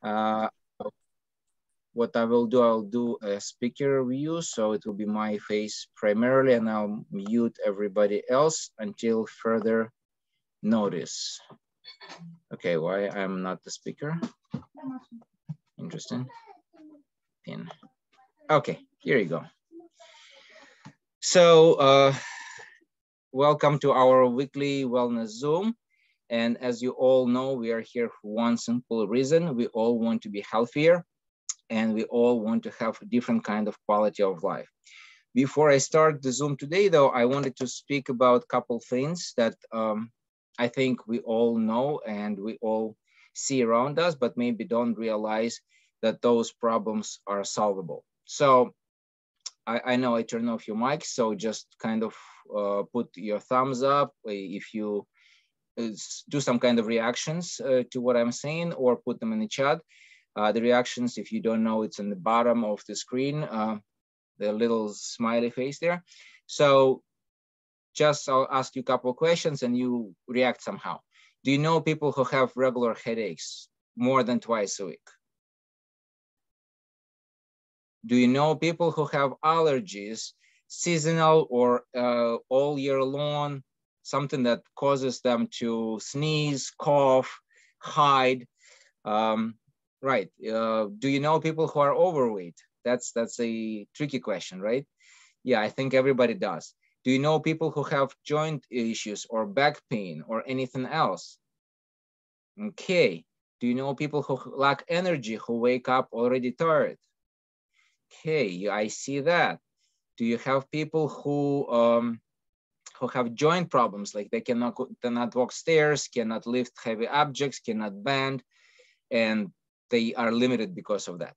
Uh, what I will do, I'll do a speaker review. So it will be my face primarily, and I'll mute everybody else until further notice. Okay, why I'm not the speaker? Interesting. Pin. Okay, here you go. So welcome to our weekly wellness Zoom. And as you all know, we are here for one simple reason. We all want to be healthier, and we all want to have a different kind of quality of life. Before I start the Zoom today, though, I wanted to speak about a couple things that I think we all know and we all see around us, but maybe don't realize that those problems are solvable. So I know I turned off your mic, so just kind of put your thumbs up if you do some kind of reactions to what I'm saying, or put them in the chat. The reactions, if you don't know, it's in the bottom of the screen, the little smiley face there. So just I'll ask you a couple of questions and you react somehow. Do you know people who have regular headaches more than twice a week? Do you know people who have allergies, seasonal or all year long, something that causes them to sneeze, cough, hide? Right. Do you know people who are overweight? That's a tricky question, right? Yeah, I think everybody does. Do you know people who have joint issues or back pain or anything else? Okay. Do you know people who lack energy, who wake up already tired? Okay, I see that. Do you have people who have joint problems, like they cannot walk stairs, cannot lift heavy objects, cannot bend, and they are limited because of that?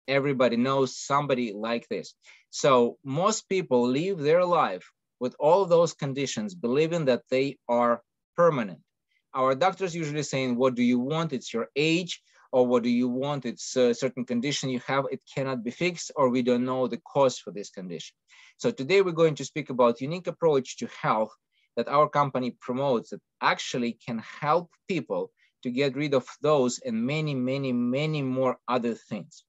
Everybody knows somebody like this. So most people live their life with all those conditions, believing that they are permanent. Our doctors usually saying, what do you want? It's your age. Or what do you want? It's a certain condition you have, it cannot be fixed, or we don't know the cause for this condition. So today we're going to speak about unique approach to health that our company promotes that actually can help people to get rid of those and many, many, many more other things.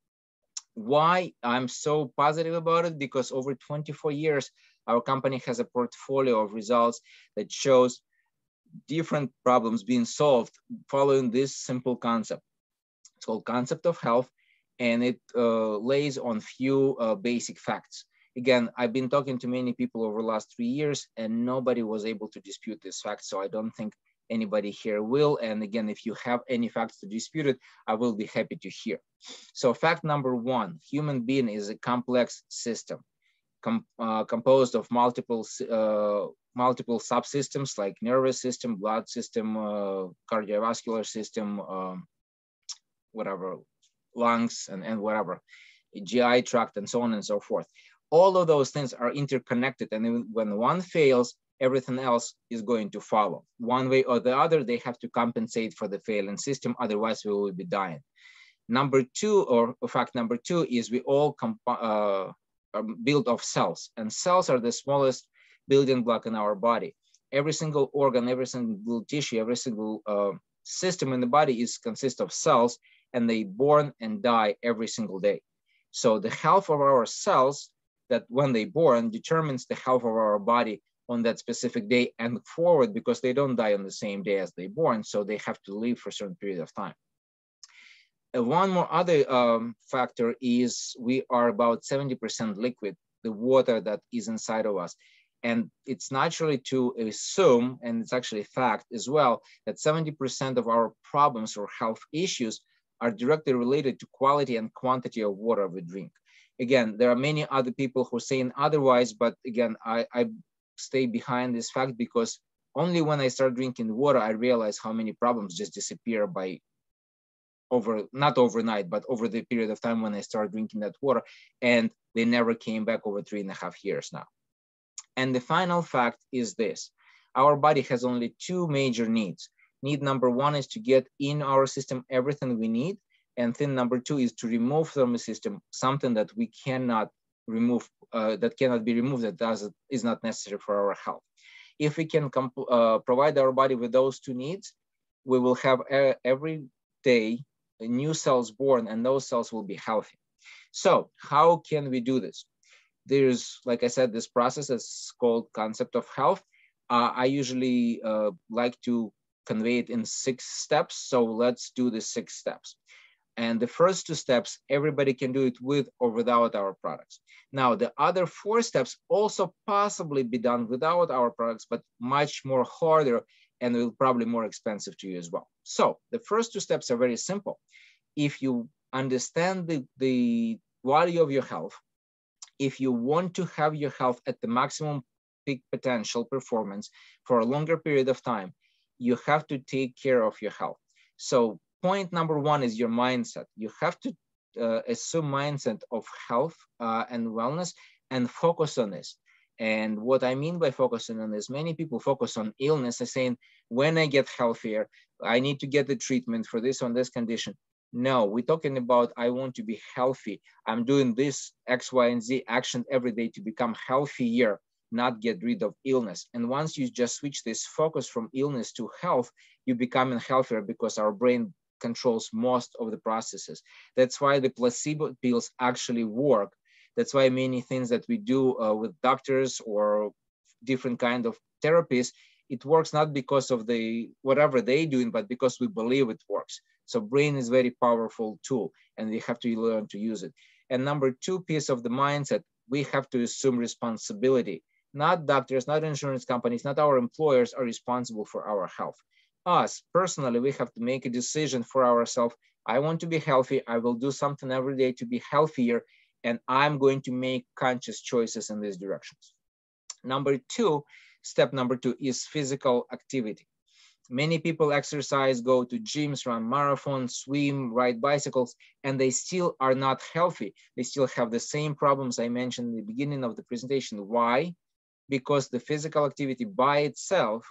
Why I'm so positive about it? Because over 24 years, our company has a portfolio of results that shows different problems being solved following this simple concept. It's called concept of health, and it lays on few basic facts. Again, I've been talking to many people over the last 3 years, and nobody was able to dispute this fact. So I don't think anybody here will. And again, if you have any facts to dispute it, I will be happy to hear. So fact number one, human being is a complex system composed of multiple subsystems like nervous system, blood system, cardiovascular system, whatever, lungs and whatever, GI tract and so on and so forth. All of those things are interconnected, and when one fails, everything else is going to follow. One way or the other, they have to compensate for the failing system, otherwise we will be dying. Number two, or fact number two, is we all are built of cells, and cells are the smallest building block in our body. Every single organ, every single tissue, every single system in the body consists of cells, and they born and die every single day. So the health of our cells, that when they born, determines the health of our body on that specific day and forward, because they don't die on the same day as they born, so they have to live for a certain period of time. One more other factor is we are about 70% liquid, the water that is inside of us. And it's naturally to assume, and it's actually fact as well, that 70% of our problems or health issues are directly related to quality and quantity of water we drink. Again, there are many other people who are saying otherwise, but again, I stay behind this fact, because only when I start drinking water, I realize how many problems just disappear by not overnight, but over the period of time when I start drinking that water, and they never came back over 3.5 years now. And the final fact is this: our body has only two major needs. Need number one is to get in our system everything we need. And thing number two is to remove from the system something that we cannot remove, that cannot be removed, that is not necessary for our health. If we can provide our body with those two needs, we will have every day new cells born, and those cells will be healthy. So how can we do this? There's, like I said, this process is called concept of health. I usually like to convey it in 6 steps. So let's do the 6 steps. And the first 2 steps, everybody can do it with or without our products. Now, the other 4 steps also possibly be done without our products, but much more harder and will probably more expensive to you as well. So the first 2 steps are very simple. If you understand the value of your health, if you want to have your health at the maximum peak potential performance for a longer period of time, you have to take care of your health. So point number 1 is your mindset. You have to assume mindset of health and wellness and focus on this. And what I mean by focusing on this, many people focus on illness and saying, when I get healthier, I need to get the treatment for this on this condition. No, we're talking about, I want to be healthy. I'm doing this X, Y, and Z action every day to become healthier, not get rid of illness. And once you just switch this focus from illness to health, you becoming healthier because our brain controls most of the processes. That's why the placebo pills actually work. That's why many things that we do with doctors or different kind of therapies, it works not because of the whatever they doing, but because we believe it works. So brain is very powerful tool, and we have to learn to use it. And number 2 piece of the mindset, we have to assume responsibility. Not doctors, not insurance companies, not our employers are responsible for our health. Us personally, we have to make a decision for ourselves. I want to be healthy. I will do something every day to be healthier, and I'm going to make conscious choices in these directions. Step number 2 is physical activity. Many people exercise, go to gyms, run marathons, swim, ride bicycles, and they still are not healthy. They still have the same problems I mentioned in the beginning of the presentation. Why? Because the physical activity by itself,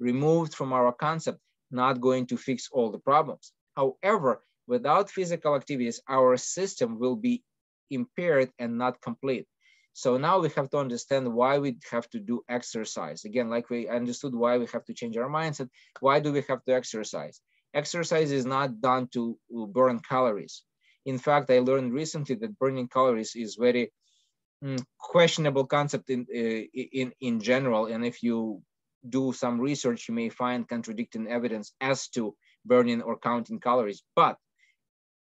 removed from our concept, not going to fix all the problems. However, without physical activities, our system will be impaired and not complete. So now we have to understand why we have to do exercise. Again, like we understood why we have to change our mindset. Why do we have to exercise? Exercise is not done to burn calories. In fact, I learned recently that burning calories is very questionable concept in general. And if you do some research, you may find contradicting evidence as to burning or counting calories. But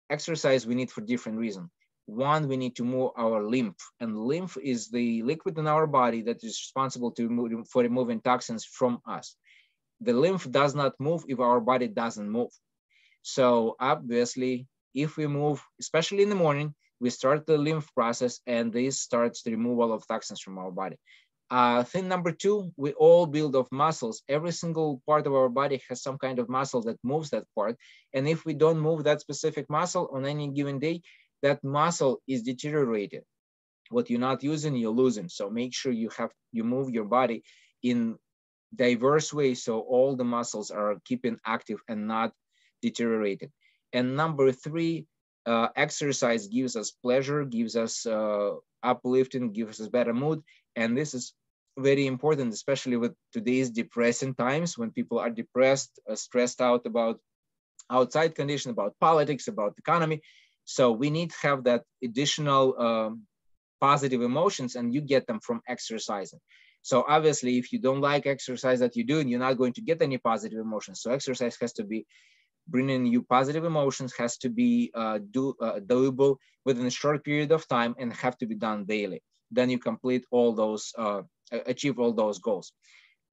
exercise we need for different reasons. One, we need to move our lymph, and lymph is the liquid in our body that is responsible for removing toxins from us. The lymph does not move if our body doesn't move. So obviously, if we move, especially in the morning, we start the lymph process, and this starts the removal of toxins from our body. Thing number 2, we all build of muscles. Every single part of our body has some kind of muscle that moves that part. And if we don't move that specific muscle on any given day, that muscle is deteriorated. What you're not using, you're losing. So make sure you move your body in diverse ways so all the muscles are keeping active and not deteriorated. And number 3, exercise gives us pleasure, gives us uplifting, gives us better mood. And this is very important, especially with today's depressing times when people are depressed, stressed out about outside conditions, about politics, about economy. So we need to have that additional positive emotions, and you get them from exercising. So obviously, if you don't like exercise that you do, you're not going to get any positive emotions. So exercise has to be bringing you positive emotions, has to be doable within a short period of time, and have to be done daily. Then you complete all those, achieve all those goals.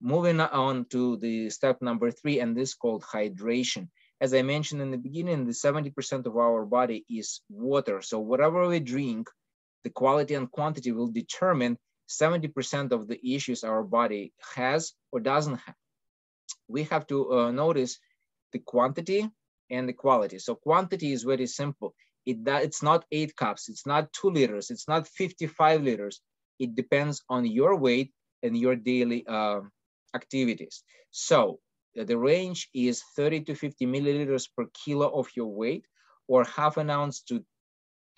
Moving on to the step number 3, and this is called hydration. As I mentioned in the beginning, the 70% of our body is water. So whatever we drink, the quality and quantity will determine 70% of the issues our body has or doesn't have. We have to notice the quantity and the quality. So quantity is very simple. It's not 8 cups, it's not 2 liters, it's not 55 liters. It depends on your weight and your daily activities. So the range is 30 to 50 milliliters per kilo of your weight, or half an ounce to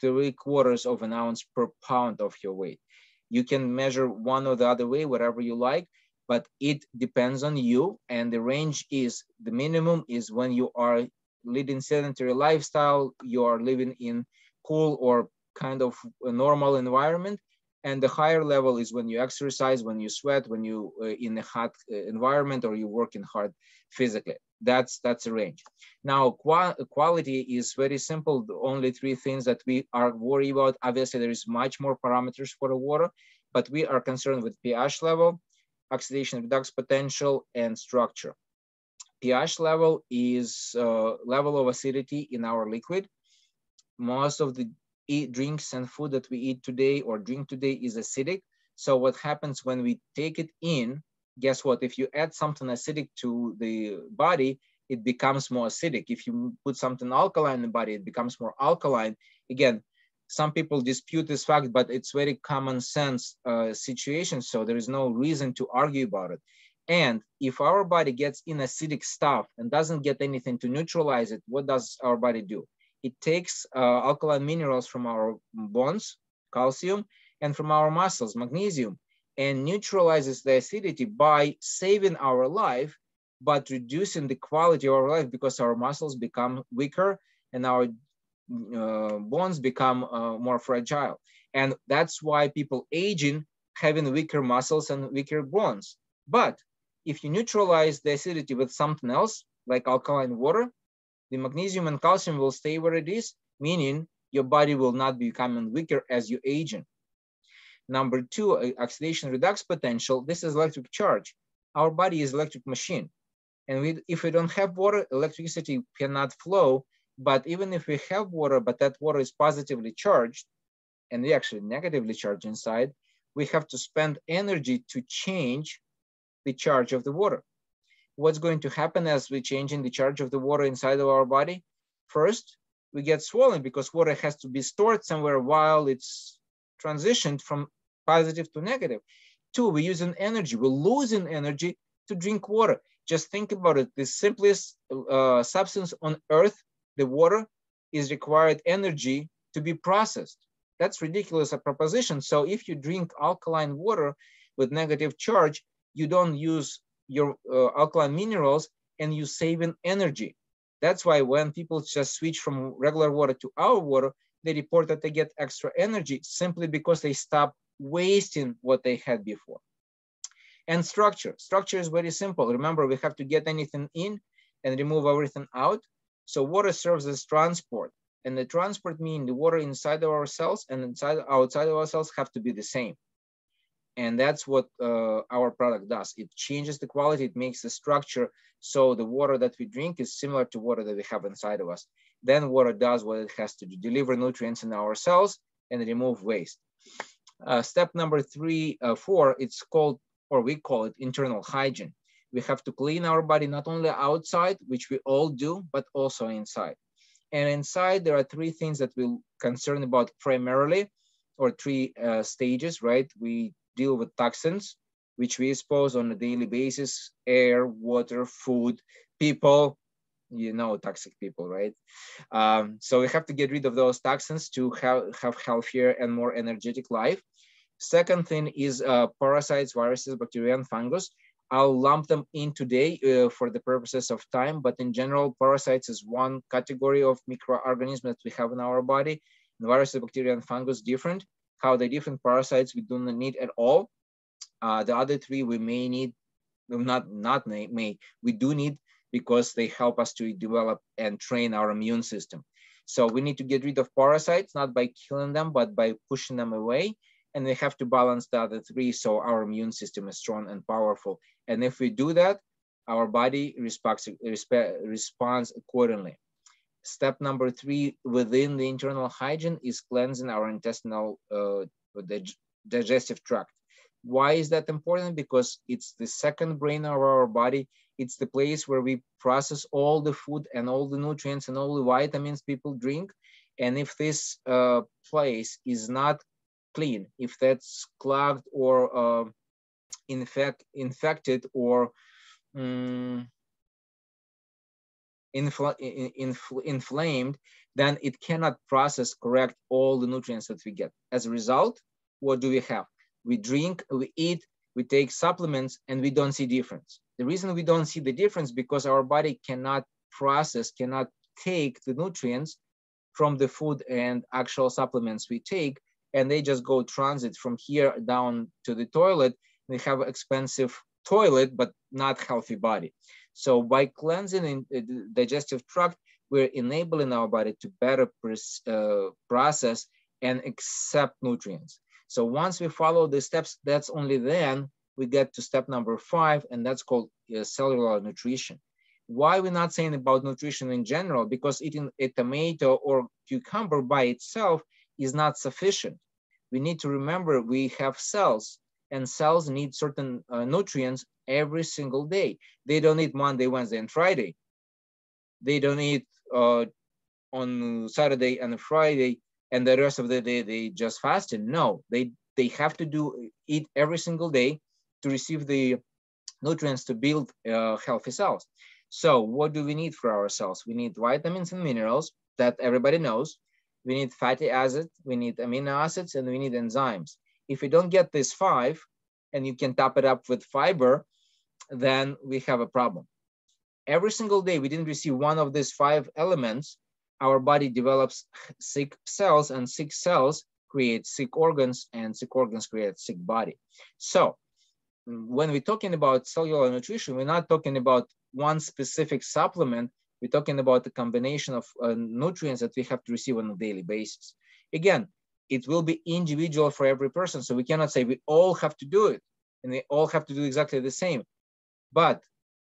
3/4 of an ounce per pound of your weight. You can measure one or the other way, whatever you like, but it depends on you. And the range is, the minimum is when you are leading sedentary lifestyle, you are living in cool or kind of a normal environment. And the higher level is when you exercise, when you sweat, when you in a hot environment, or you working hard physically. That's a range. Now, quality is very simple. The only three things that we are worried about. Obviously, there is much more parameters for the water, but we are concerned with pH level, oxidation redox potential, and structure. pH level is level of acidity in our liquid. Most of the drinks and food that we eat today or drink today is acidic. So what happens when we take it in, guess what? If you add something acidic to the body, it becomes more acidic. If you put something alkaline in the body, it becomes more alkaline. Again, some people dispute this fact, but it's very common sense situation. So there is no reason to argue about it. And if our body gets in acidic stuff and doesn't get anything to neutralize it, what does our body do? It takes alkaline minerals from our bones, calcium, and from our muscles, magnesium, and neutralizes the acidity by saving our life, but reducing the quality of our life, because our muscles become weaker and our bones become more fragile. And that's why people aging having weaker muscles and weaker bones. But if you neutralize the acidity with something else, like alkaline water, the magnesium and calcium will stay where it is, meaning your body will not be becoming weaker as you aging. Number two, oxidation redox potential. This is electric charge. Our body is electric machine. And if we don't have water, electricity cannot flow. But even if we have water, but that water is positively charged, and we actually negatively charged inside, we have to spend energy to change the charge of the water. What's going to happen as we changing the charge of the water inside of our body? First, we get swollen because water has to be stored somewhere while it's transitioned from positive to negative. Two, we're using energy. We're losing energy to drink water. Just think about it. The simplest substance on earth, the water, is required energy to be processed. That's ridiculous a proposition. So if you drink alkaline water with negative charge, you don't use your alkaline minerals and you saving energy. That's why when people just switch from regular water to our water, they report that they get extra energy simply because they stop wasting what they had before. And structure. Structure is very simple. Remember, we have to get anything in and remove everything out. So water serves as transport. And the transport means the water inside of our cells and outside of our cells have to be the same. And that's what our product does. It changes the quality, it makes the structure so the water that we drink is similar to water that we have inside of us. Then water does what it has to do, deliver nutrients in our cells and remove waste. Step number 4, it's called, or we call it, internal hygiene. We have to clean our body not only outside, which we all do, but also inside. And inside, there are 3 things that we're concerned about primarily, or 3 stages, right? We deal with toxins, which we expose on a daily basis: air, water, food, people, you know, toxic people, right? So we have to get rid of those toxins to have healthier and more energetic life. Second thing is parasites, viruses, bacteria, and fungus. I'll lump them in today for the purposes of time, but in general, parasites is one category of microorganisms that we have in our body. And viruses, bacteria, and fungus different. How they different parasites we do not need at all. The other 3 we may need, we do need, because they help us to develop and train our immune system. So we need to get rid of parasites, not by killing them, but by pushing them away. And we have to balance the other 3 so our immune system is strong and powerful. And if we do that, our body responds accordingly. Step number 3 within the internal hygiene is cleansing our intestinal digestive tract. Why is that important? Because it's the second brain of our body. It's the place where we process all the food and all the nutrients and all the vitamins people drink. And if this place is not clean, if that's clogged or infected or inflamed, then it cannot process correct all the nutrients that we get. As a result, what do we have? We drink, we eat, we take supplements, and we don't see difference. The reason we don't see the difference because our body cannot process, cannot take the nutrients from the food and actual supplements we take, and they just go transit from here down to the toilet. They have expensive toilet, but not healthy body. So by cleansing the digestive tract, we're enabling our body to better process and accept nutrients. So once we follow the steps, that's only then we get to step number 5, and that's called cellular nutrition. Why we're not saying about nutrition in general? Because eating a tomato or cucumber by itself is not sufficient. We need to remember we have cells, and cells need certain nutrients every single day. They don't eat Monday, Wednesday, and Friday. They don't eat on Saturday and Friday, and the rest of the day they just fasted. No, they have to eat every single day to receive the nutrients to build healthy cells. So what do we need for our cells? We need vitamins and minerals that everybody knows. We need fatty acids, we need amino acids, and we need enzymes. If we don't get these 5, and you can top it up with fiber, then we have a problem. Every single day we didn't receive one of these 5 elements, our body develops sick cells, and sick cells create sick organs, and sick organs create sick body. So when we're talking about cellular nutrition, we're not talking about one specific supplement. We're talking about the combination of nutrients that we have to receive on a daily basis. Again, it will be individual for every person. So we cannot say we all have to do it and they all have to do exactly the same. But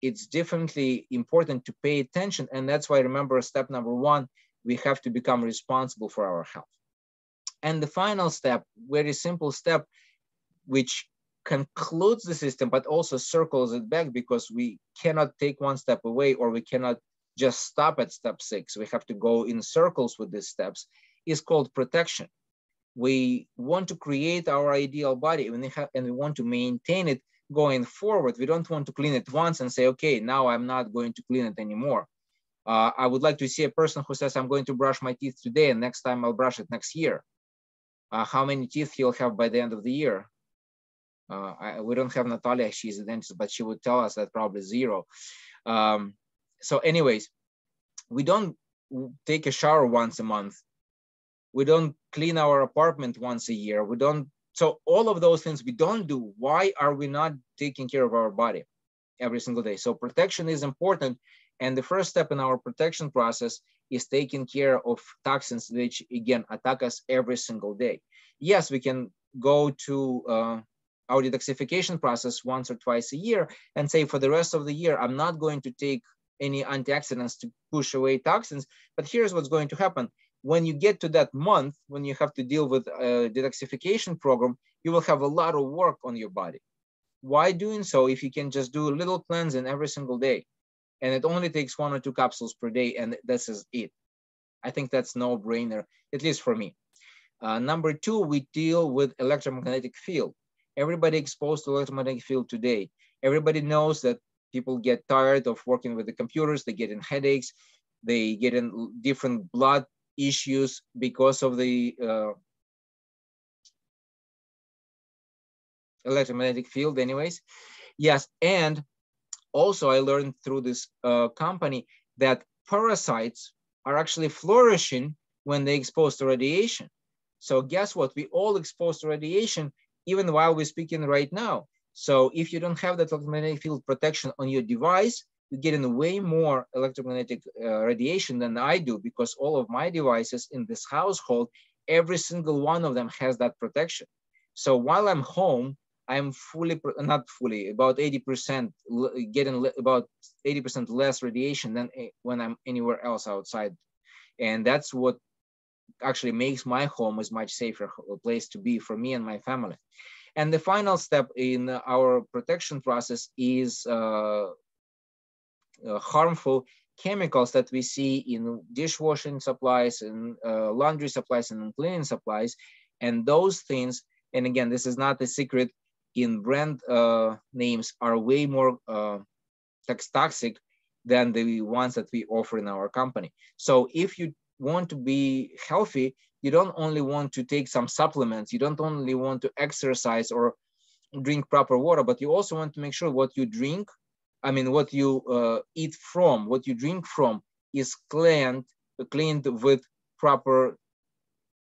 it's definitely important to pay attention. And that's why, remember, step number 1, we have to become responsible for our health. And the final step, very simple step, which concludes the system, but also circles it back, because we cannot take one step away, or we cannot just stop at step 6. We have to go in circles with these steps, is called protection. We want to create our ideal body, and we want to maintain it going forward. We don't want to clean it once and say, okay, now I'm not going to clean it anymore. I would like to see a person who says, I'm going to brush my teeth today, and next time I'll brush it next year. How many teeth he'll have by the end of the year? We don't have Natalia, she's a dentist, but she would tell us that probably 0. So anyways, we don't take a shower once a month. We don't clean our apartment once a year. We don't. So all of those things we don't do. Why are we not taking care of our body every single day? So protection is important. And the first step in our protection process is taking care of toxins, which again attack us every single day. Yes, we can go to our detoxification process once or twice a year and say, for the rest of the year, I'm not going to take any antioxidants to push away toxins. But here's what's going to happen. When you get to that month, when you have to deal with a detoxification program, you will have a lot of work on your body. Why doing so if you can just do a little cleansing every single day? And it only takes 1 or 2 capsules per day, and this is it. I think that's no brainer, at least for me. Number 2, we deal with electromagnetic field. Everybody exposed to electromagnetic field today. Everybody knows that people get tired of working with the computers. They get in headaches. They get in different blood issues because of the electromagnetic field anyways. Yes, and also I learned through this company that parasites are actually flourishing when they're exposed to radiation. So guess what? We all exposed to radiation even while we're speaking right now. So if you don't have that electromagnetic field protection on your device, you're getting way more electromagnetic radiation than I do, because all of my devices in this household, every single one of them has that protection. So while I'm home, I'm not fully, about 80%, getting about 80% less radiation than when I'm anywhere else outside. And that's what actually makes my home a much safer place to be for me and my family. And the final step in our protection process is harmful chemicals that we see in dishwashing supplies and laundry supplies and cleaning supplies. And those things, and again, this is not a secret, in brand names are way more toxic than the ones that we offer in our company. So if you want to be healthy, you don't only want to take some supplements, you don't only want to exercise or drink proper water, but you also want to make sure what you drink, what you eat from, what you drink from is cleaned with proper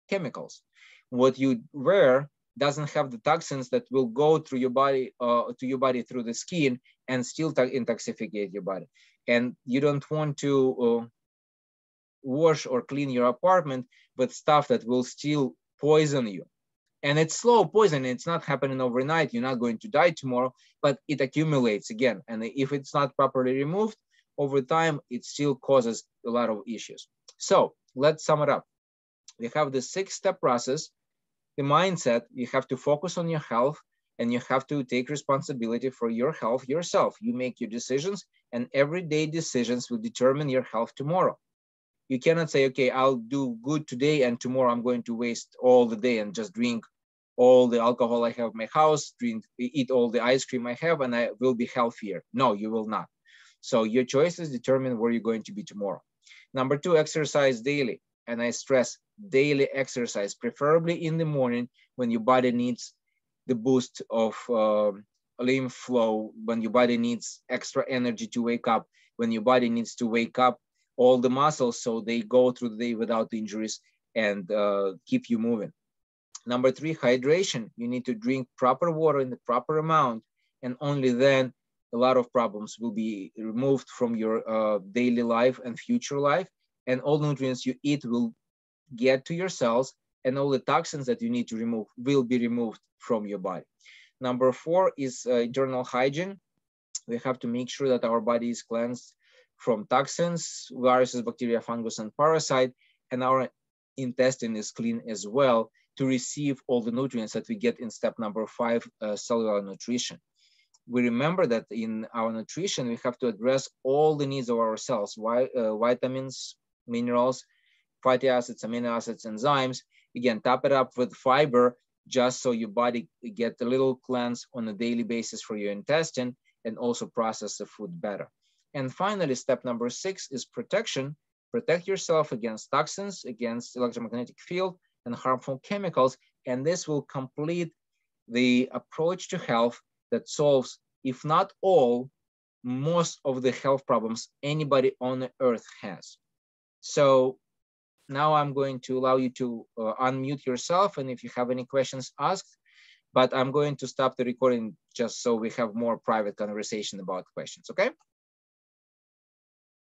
chemicals. What you wear doesn't have the toxins that will go through your body, through the skin and still intoxicate your body. And you don't want to wash or clean your apartment with stuff that will still poison you. And it's slow poison. It's not happening overnight. You're not going to die tomorrow, but it accumulates again. And if it's not properly removed over time, it still causes a lot of issues. So let's sum it up. We have the 6-step process. The mindset, you have to focus on your health and you have to take responsibility for your health yourself. You make your decisions, and everyday decisions will determine your health tomorrow. You cannot say, okay, I'll do good today and tomorrow I'm going to waste all the day and just drink all the alcohol I have in my house, eat all the ice cream I have, and I will be healthier. No, you will not. So your choices determine where you're going to be tomorrow. Number 2, exercise daily. And I stress daily exercise, preferably in the morning when your body needs the boost of lymph flow, when your body needs extra energy to wake up, when your body needs to wake up all the muscles so they go through the day without injuries and keep you moving. Number 3, hydration. You need to drink proper water in the proper amount, and only then a lot of problems will be removed from your daily life and future life, and all nutrients you eat will get to your cells, and all the toxins that you need to remove will be removed from your body. Number 4 is internal hygiene. We have to make sure that our body is cleansed from toxins, viruses, bacteria, fungus, and parasite, and our intestine is clean as well to receive all the nutrients that we get in step number 5, cellular nutrition. We remember that in our nutrition, we have to address all the needs of our cells, vitamins, minerals, fatty acids, amino acids, enzymes. Again, top it up with fiber just so your body get a little cleanse on a daily basis for your intestine and also process the food better. And finally, step number 6 is protection. Protect yourself against toxins, against electromagnetic field and harmful chemicals. And this will complete the approach to health that solves, if not all, most of the health problems anybody on the earth has. So now I'm going to allow you to unmute yourself, and if you have any questions, ask. But I'm going to stop the recording just so we have more private conversation about questions, okay?